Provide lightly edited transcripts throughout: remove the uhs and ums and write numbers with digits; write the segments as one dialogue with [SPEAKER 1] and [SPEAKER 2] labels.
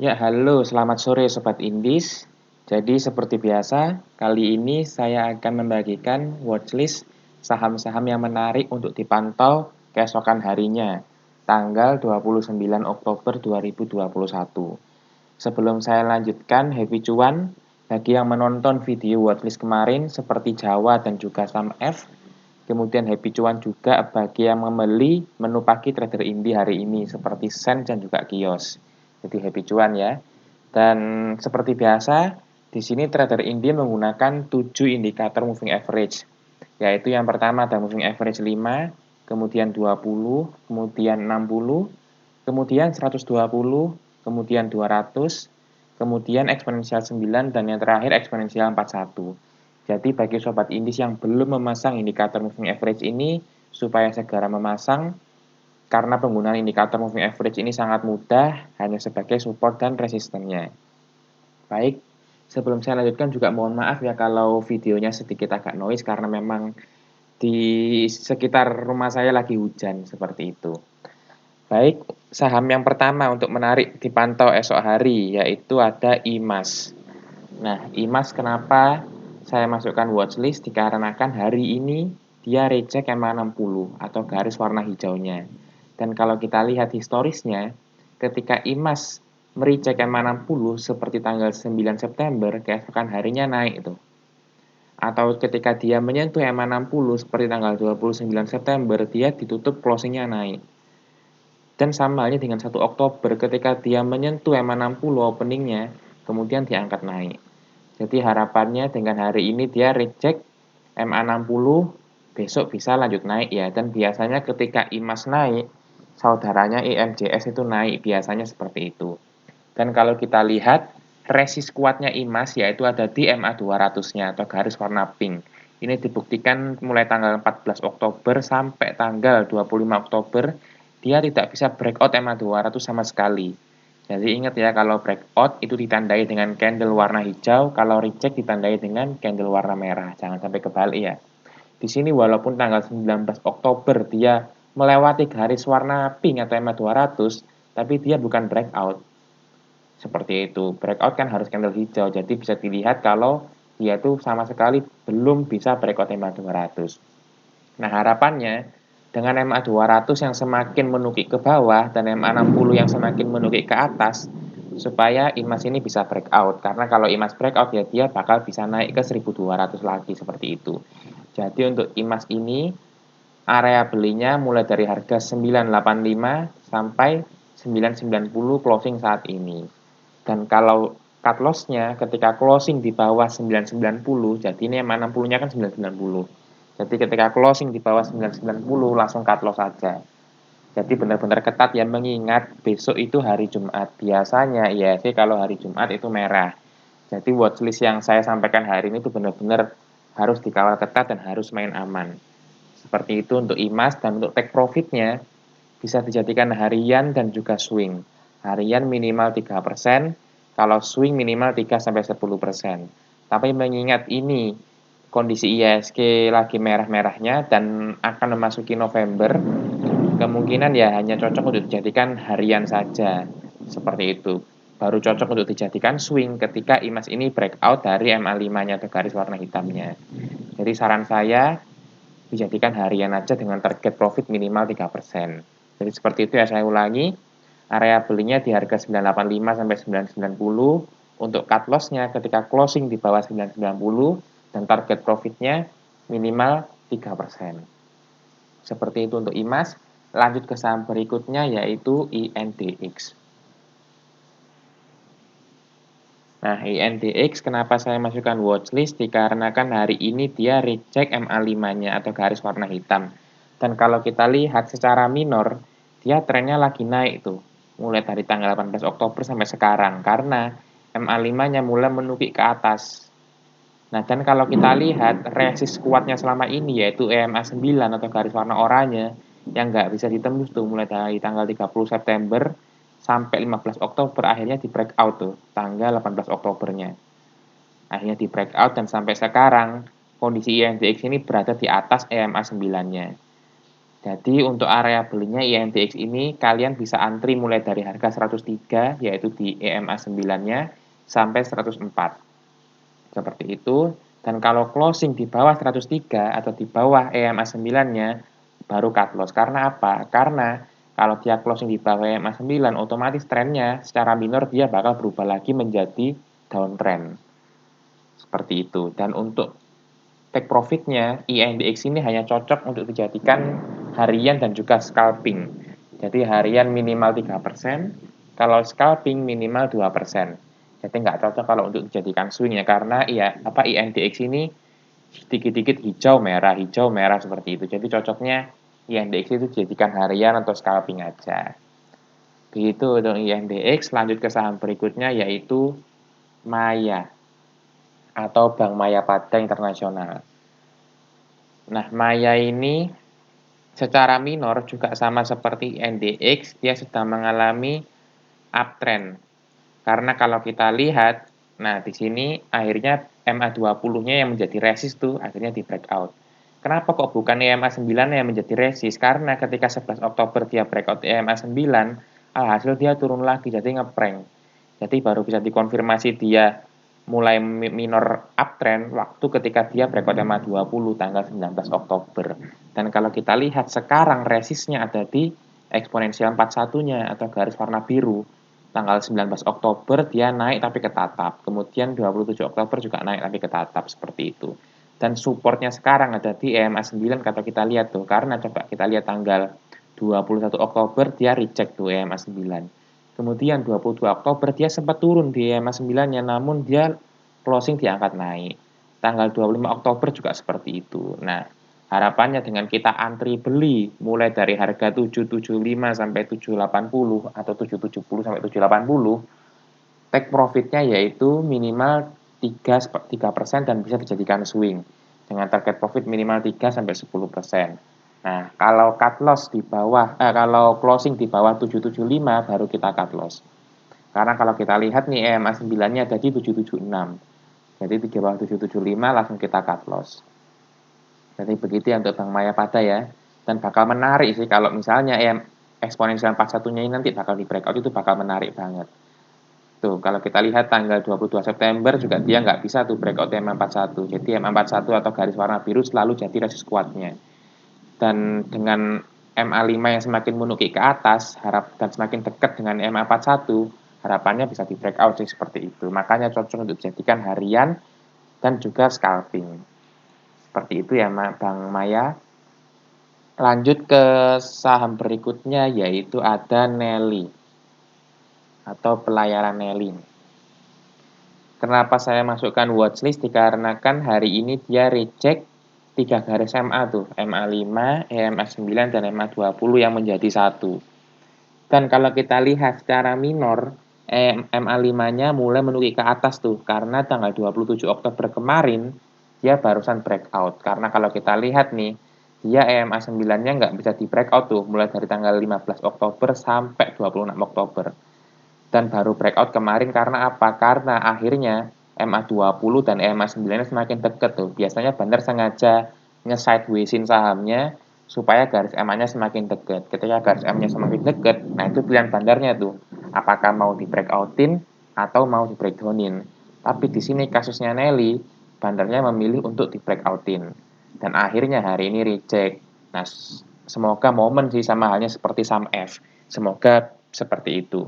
[SPEAKER 1] Ya, halo, selamat sore Sobat Indis. Jadi seperti biasa, kali ini saya akan membagikan watchlist saham-saham yang menarik untuk dipantau keesokan harinya, tanggal 29 Oktober 2021. Sebelum saya lanjutkan, happy cuan bagi yang menonton video watchlist kemarin seperti Jawa dan juga saham F. Kemudian happy cuan juga bagi yang membeli menu pagi trader Indi hari ini seperti Sen dan juga Kios. Jadi happy cuan ya. Dan seperti biasa, di sini trader Indi menggunakan 7 indikator moving average. Yaitu yang pertama ada moving average 5, kemudian 20, kemudian 60, kemudian 120, kemudian 200, kemudian eksponensial 9, dan yang terakhir eksponensial 41. Jadi bagi sobat indis yang belum memasang indikator moving average ini, supaya segera memasang, karena penggunaan indikator moving average ini sangat mudah, hanya sebagai support dan resistennya. Baik, sebelum saya lanjutkan juga mohon maaf ya kalau videonya sedikit agak noise, karena memang di sekitar rumah saya lagi hujan, seperti itu. Baik, saham yang pertama untuk menarik dipantau esok hari, yaitu ada IMAS. Nah, IMAS kenapa saya masukkan watchlist? Dikarenakan hari ini dia reject MA60 atau garis warna hijaunya. Dan kalau kita lihat historisnya, ketika IMAS mereject MA60 seperti tanggal 9 September, keesokan harinya naik itu. Atau ketika dia menyentuh MA60 seperti tanggal 29 September, dia ditutup closingnya naik. Dan sama halnya dengan 1 Oktober ketika dia menyentuh MA60 openingnya, kemudian diangkat naik. Jadi harapannya dengan hari ini dia reject MA60, besok bisa lanjut naik ya. Dan biasanya ketika IMAS naik, saudaranya IMJS itu naik, biasanya seperti itu. Dan kalau kita lihat, resist kuatnya IMAS yaitu ada di MA200-nya atau garis warna pink. Ini dibuktikan mulai tanggal 14 Oktober sampai tanggal 25 Oktober, dia tidak bisa breakout MA200 sama sekali. Jadi ingat ya, kalau breakout itu ditandai dengan candle warna hijau, kalau reject ditandai dengan candle warna merah. Jangan sampai kebalik ya. Di sini walaupun tanggal 19 Oktober dia melewati garis warna pink atau MA200, tapi dia bukan breakout. Seperti itu. Breakout kan harus candle hijau. Jadi bisa dilihat kalau dia tuh sama sekali belum bisa breakout MA200. Nah, harapannya dengan MA200 yang semakin menukik ke bawah dan MA60 yang semakin menukik ke atas, supaya IMAS ini bisa breakout. Karena kalau IMAS breakout ya dia bakal bisa naik ke 1200 lagi seperti itu. Jadi untuk IMAS ini area belinya mulai dari harga 985 sampai 990 closing saat ini. Dan kalau cut loss-nya ketika closing di bawah 990, jadi ini MA60-nya kan 990. Jadi ketika closing di bawah 990 langsung cut loss saja. Jadi benar-benar ketat ya, mengingat besok itu hari Jumat. Biasanya IHSG kalau hari Jumat itu merah. Jadi watchlist yang saya sampaikan hari ini itu benar-benar harus dikawal ketat dan harus main aman. Seperti itu untuk IMAS. Dan untuk take profitnya bisa dijadikan harian dan juga swing. Harian minimal 3%, kalau swing minimal 3-10%. Tapi mengingat ini kondisi IHSG lagi merah-merahnya dan akan memasuki November, kemungkinan ya hanya cocok untuk dijadikan harian saja. Seperti itu. Baru cocok untuk dijadikan swing ketika IMAS ini breakout dari MA5-nya atau garis warna hitamnya. Jadi saran saya dijadikan harian aja dengan target profit minimal 3%. Jadi seperti itu ya, saya ulangi. Area belinya di harga 985 sampai 990, untuk cut loss-nya ketika closing di bawah 990 dan target profitnya minimal 3%. Seperti itu untuk IMAS. Lanjut ke saham berikutnya yaitu INDX. Nah, INDX kenapa saya masukkan watchlist? Dikarenakan hari ini dia reject MA5-nya atau garis warna hitam. Dan kalau kita lihat secara minor, dia trennya lagi naik tuh. Mulai dari tanggal 18 Oktober sampai sekarang. Karena MA5-nya mulai menukik ke atas. Nah, dan kalau kita lihat resist kuatnya selama ini yaitu EMA9 atau garis warna oranye yang nggak bisa ditembus tuh mulai dari tanggal 30 September sampai 15 Oktober, akhirnya di breakout tuh tanggal 18 Oktobernya. Akhirnya di breakout dan sampai sekarang kondisi INDX ini berada di atas EMA 9-nya. Jadi untuk area belinya INDX ini kalian bisa antri mulai dari harga 103 yaitu di EMA 9-nya sampai 104. Seperti itu. Dan kalau closing di bawah 103 atau di bawah EMA 9-nya baru cut loss. Karena apa? Karena kalau dia closing di bawah EMA 9 otomatis trennya secara minor dia bakal berubah lagi menjadi downtrend. Seperti itu. Dan untuk take profitnya INDX ini hanya cocok untuk dijadikan harian dan juga scalping. Jadi harian minimal 3%, kalau scalping minimal 2%. Jadi nggak cocok kalau untuk dijadikan swing ya, karena INDX ini sedikit-dikit hijau merah seperti itu. Jadi cocoknya INDX itu dijadikan harian atau scalping aja. Begitu untuk INDX. Lanjut ke saham berikutnya yaitu Maya atau Bank Mayapada Internasional. Nah, Maya ini secara minor juga sama seperti INDX, dia sedang mengalami uptrend. Karena kalau kita lihat, nah di sini akhirnya MA20-nya yang menjadi resist tuh akhirnya di breakout. Kenapa kok bukan EMA 9 yang menjadi resist? Karena ketika 11 Oktober dia breakout EMA 9, alhasil dia turun lagi jadi ngeprank. Jadi baru bisa dikonfirmasi dia mulai minor uptrend waktu ketika dia breakout EMA 20 tanggal 19 Oktober. Dan kalau kita lihat sekarang resistnya ada di eksponensial 41-nya atau garis warna biru. Tanggal 19 Oktober dia naik tapi ketatap. Kemudian 27 Oktober juga naik tapi ketatap seperti itu. Dan supportnya sekarang ada di EMA 9 kalau kita lihat tuh. Karena coba kita lihat tanggal 21 Oktober dia reject tuh EMA 9. Kemudian 22 Oktober dia sempat turun di EMA 9-nya namun dia closing diangkat naik. Tanggal 25 Oktober juga seperti itu. Nah, harapannya dengan kita antri beli mulai dari harga 775 sampai 780 atau 770 sampai 780, take profitnya yaitu minimal 3% dan bisa dijadikan swing dengan target profit minimal 3 sampai 10%. Nah, kalau cut loss di bawah kalau closing di bawah 775 baru kita cut loss. Karena kalau kita lihat nih EMA 9-nya ada di 776. Jadi di bawah 775 langsung kita cut loss. Jadi begitu ya untuk Bank Mayapada ya. Dan bakal menarik sih kalau misalnya eksponensial 41-nya ini nanti bakal di breakout, itu bakal menarik banget. Tuh, kalau kita lihat tanggal 22 September juga dia nggak bisa tuh breakout M41. Jadi M41 atau garis warna biru selalu jadi resist kuatnya. Dan dengan MA5 yang semakin menukik ke atas dan semakin dekat dengan MA41, harapannya bisa di breakout sih seperti itu. Makanya cocok untuk dijadikan harian dan juga scalping. Seperti itu ya Bang Maya. Lanjut ke saham berikutnya yaitu ada Nelly atau pelayaran Nelly. Kenapa saya masukkan watchlist? Dikarenakan hari ini dia reject 3 garis MA tuh, MA5, EMA9, dan MA20 yang menjadi satu. Dan kalau kita lihat secara minor, MA5-nya mulai menukik ke atas tuh, karena tanggal 27 Oktober kemarin, dia barusan breakout. Karena kalau kita lihat nih, dia EMA9-nya nggak bisa di breakout tuh, mulai dari tanggal 15 Oktober sampai 26 Oktober. Dan baru breakout kemarin karena apa? Karena akhirnya MA20 dan EMA9 semakin dekat tuh. Biasanya bandar sengaja nge-sidewaysin sahamnya supaya garis MA-nya semakin dekat. Ketika garis M-nya semakin dekat, nah itu pilihan bandarnya tuh. Apakah mau di breakoutin atau mau di breakdownin. Tapi di sini kasusnya Nelly, bandarnya memilih untuk di breakoutin. Dan akhirnya hari ini reject. Nah, semoga momen sih sama halnya seperti saham F. Semoga seperti itu.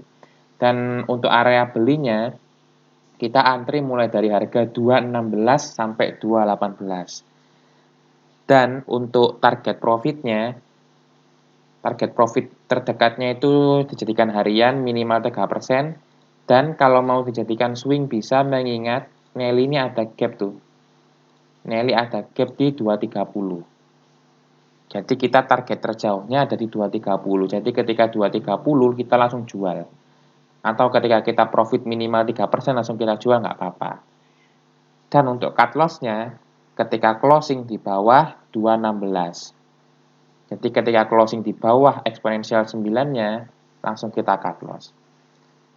[SPEAKER 1] Dan untuk area belinya, kita antri mulai dari harga 216 sampai 218. Dan untuk target profitnya, target profit terdekatnya itu dijadikan harian minimal 3%. Dan kalau mau dijadikan swing bisa mengingat Nelly ini ada gap tuh. Nelly ada gap di 230. Jadi kita target terjauhnya ada di 230. Jadi ketika 230 kita langsung jual. Atau ketika kita profit minimal 3% langsung kita jual nggak apa-apa. Dan untuk cut loss-nya ketika closing di bawah 216. Jadi ketika closing di bawah eksponensial 9-nya langsung kita cut loss.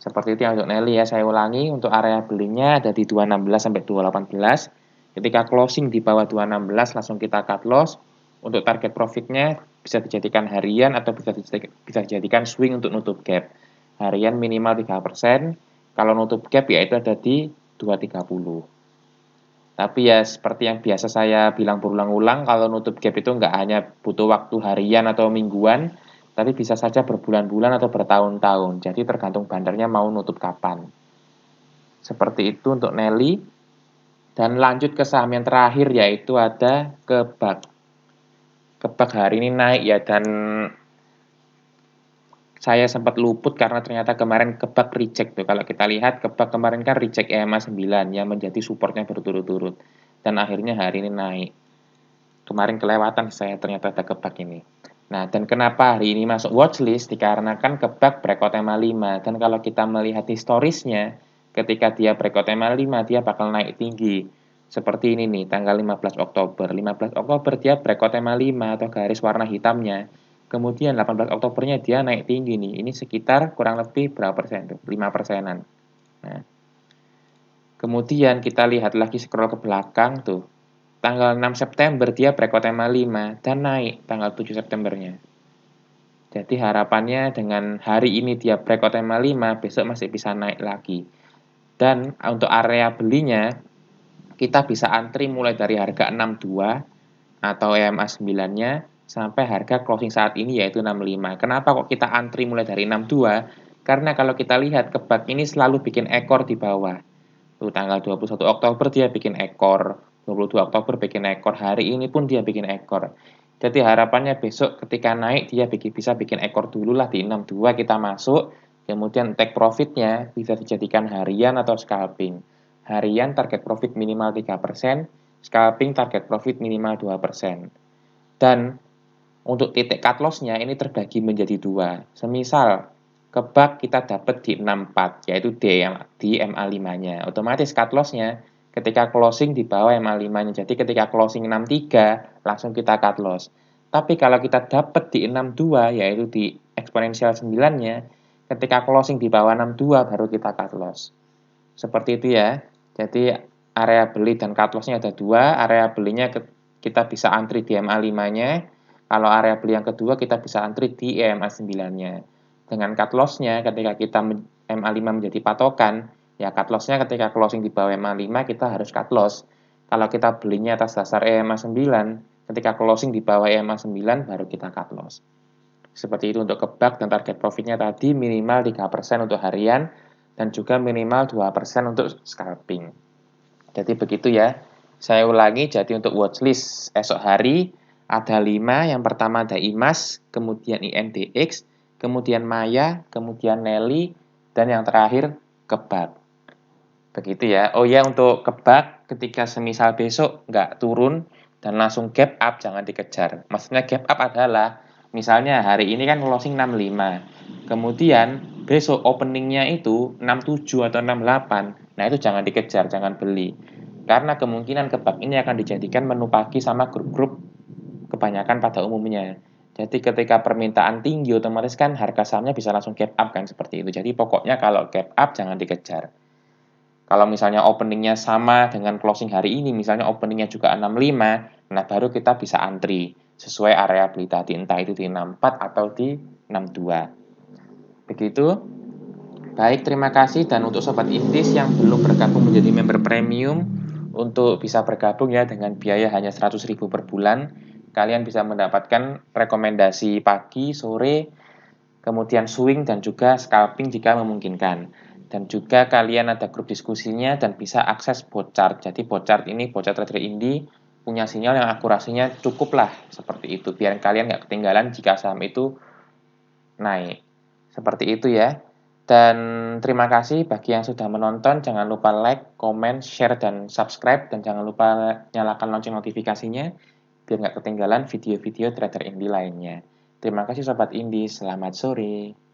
[SPEAKER 1] Seperti itu yang untuk Nelly ya, saya ulangi untuk area belinya ada di 216 sampai 218. Ketika closing di bawah 216 langsung kita cut loss. Untuk target profitnya bisa dijadikan harian atau bisa dijadikan swing untuk nutup gap. Harian minimal 3%, kalau nutup gap yaitu ada di 230. Tapi ya seperti yang biasa saya bilang berulang-ulang, kalau nutup gap itu nggak hanya butuh waktu harian atau mingguan, tapi bisa saja berbulan-bulan atau bertahun-tahun. Jadi tergantung bandarnya mau nutup kapan. Seperti itu untuk Nelly. Dan lanjut ke saham yang terakhir yaitu ada Kebak. Kebak hari ini naik ya, dan saya sempat luput karena ternyata kemarin Kebak reject tuh. Kalau kita lihat Kebak kemarin kan reject EMA 9 yang menjadi supportnya berturut-turut. Dan akhirnya hari ini naik. Kemarin kelewatan saya ternyata ada Kebak ini. Nah, dan kenapa hari ini masuk watchlist? Dikarenakan Kebak breakout EMA 5. Dan kalau kita melihat historisnya, ketika dia breakout EMA 5, dia bakal naik tinggi. Seperti ini nih, tanggal 15 Oktober. 15 Oktober dia breakout EMA 5 atau garis warna hitamnya. Kemudian 18 Oktobernya dia naik tinggi nih. Ini sekitar kurang lebih berapa persen tuh? 5 persenan. Nah, kemudian kita lihat lagi scroll ke belakang tuh. Tanggal 6 September dia breakout EMA 5 dan naik tanggal 7 Septembernya. Jadi harapannya dengan hari ini dia breakout EMA 5, besok masih bisa naik lagi. Dan untuk area belinya, kita bisa antri mulai dari harga 62 atau EMA 9-nya sampai harga closing saat ini yaitu 65. Kenapa kok kita antri mulai dari 62? Karena kalau kita lihat Kebak ini selalu bikin ekor di bawah. Tuh tanggal 21 Oktober dia bikin ekor, 22 Oktober bikin ekor, hari ini pun dia bikin ekor. Jadi harapannya besok ketika naik dia bisa bikin ekor dulu lah di 62 kita masuk, kemudian take profitnya bisa dijadikan harian atau scalping. Harian target profit minimal 3%, scalping target profit minimal 2%. Dan untuk titik cut loss-nya ini terbagi menjadi dua. Semisal Kebak kita dapat di 64, yaitu di MA5-nya. Otomatis cut loss-nya ketika closing di bawah MA5-nya. Jadi ketika closing 63, langsung kita cut loss. Tapi kalau kita dapat di 62, yaitu di eksponensial 9-nya, ketika closing di bawah 62, baru kita cut loss. Seperti itu ya. Jadi area beli dan cut loss-nya ada dua. Area belinya kita bisa antri di MA5-nya. Kalau area beli yang kedua kita bisa antri di EMA 9-nya. Dengan cut loss-nya ketika kita MA5 menjadi patokan, ya cut loss-nya ketika closing di bawah MA5 kita harus cut loss. Kalau kita belinya atas dasar EMA 9, ketika closing di bawah EMA 9 baru kita cut loss. Seperti itu untuk Kebak, dan target profitnya tadi minimal 3% untuk harian dan juga minimal 2% untuk scalping. Jadi begitu ya. Saya ulangi, jadi untuk watchlist esok hari ada 5, yang pertama ada IMAS, kemudian INDX, kemudian Maya, kemudian Nelly, dan yang terakhir Kebak. Begitu ya. Oh ya, untuk Kebak ketika semisal besok nggak turun dan langsung gap up, jangan dikejar. Maksudnya gap up adalah misalnya hari ini kan closing 65. Kemudian besok openingnya itu 67 atau 68. Nah, itu jangan dikejar, jangan beli. Karena kemungkinan Kebak ini akan dijadikan menu pagi sama grup-grup kebanyakan pada umumnya. Jadi ketika permintaan tinggi otomatis kan harga sahamnya bisa langsung gap up kan, seperti itu. Jadi pokoknya kalau gap up jangan dikejar. Kalau misalnya openingnya sama dengan closing hari ini, misalnya openingnya juga 65, nah baru kita bisa antri sesuai area beli tadi, entah itu di 64 atau di 62. Begitu. Baik, terima kasih. Dan untuk Sobat Indis yang belum bergabung menjadi member premium, untuk bisa bergabung ya dengan biaya hanya 100.000 per bulan, kalian bisa mendapatkan rekomendasi pagi, sore, kemudian swing dan juga scalping jika memungkinkan. Dan juga kalian ada grup diskusinya dan bisa akses bot chart. Jadi bot chart ini, bot chart trader indie, punya sinyal yang akurasinya cukup lah, seperti itu. Biar kalian nggak ketinggalan jika saham itu naik. Seperti itu ya. Dan terima kasih bagi yang sudah menonton. Jangan lupa like, comment, share, dan subscribe. Dan jangan lupa nyalakan lonceng notifikasinya biar nggak ketinggalan video-video trader indie lainnya. Terima kasih Sobat Indie, selamat sore.